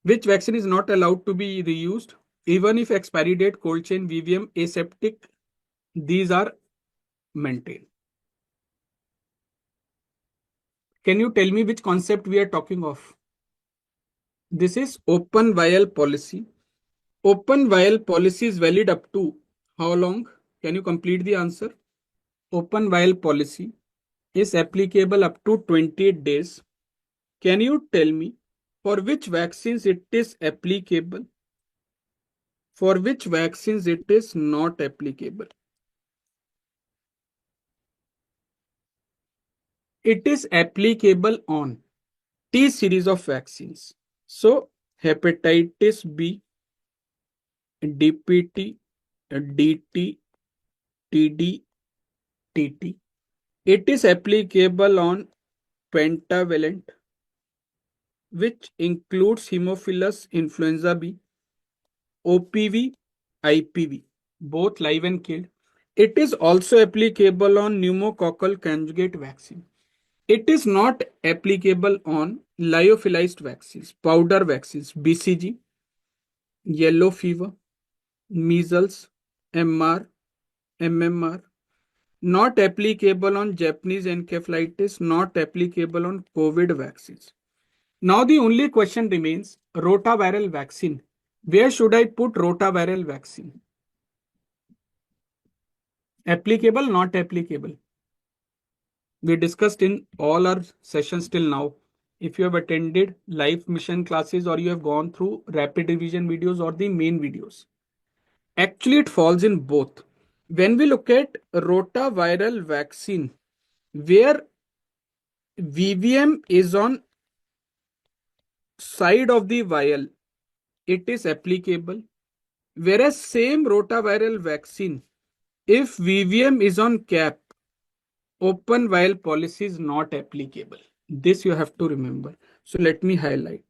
Which vaccine is not allowed to be reused? Even if expiry date, cold chain, VVM, aseptic, these are maintained. Can you tell me which concept we are talking of? This is open vial policy. Open vial policy is valid up to how long? Can you complete the answer? Open vial policy is applicable up to 28 days. Can you tell me for which vaccines it is applicable? For which vaccines it is not applicable? It is applicable on T series of vaccines. So, hepatitis B, DPT, DT, TD, TT. It is applicable on pentavalent, which includes Haemophilus influenza B, OPV, IPV, both live and killed. It is also applicable on pneumococcal conjugate vaccine. It is not applicable on lyophilized vaccines, powder vaccines, BCG, yellow fever, measles, MR, MMR. Not applicable on Japanese encephalitis, not applicable on COVID vaccines. Now the only question remains rotaviral vaccine. Where should I put rotaviral vaccine? Applicable, not applicable. We discussed in all our sessions till now. If you have attended live mission classes or you have gone through rapid revision videos or the main videos, actually it falls in both. When we look at rotaviral vaccine, where VVM is on side of the vial, it is applicable. Whereas same rotaviral vaccine, if VVM is on cap, open vial policy is not applicable. This you have to remember. So let me highlight.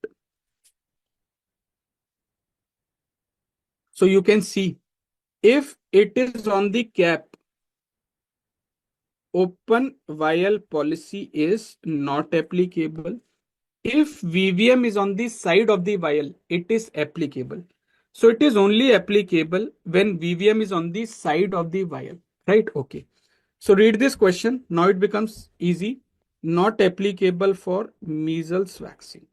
So you can see if it is on the cap, open vial policy is not applicable. If VVM is on the side of the vial, it is applicable. So it is only applicable when VVM is on the side of the vial, right? Okay. So read this question. Now it becomes easy. Not applicable for measles vaccine.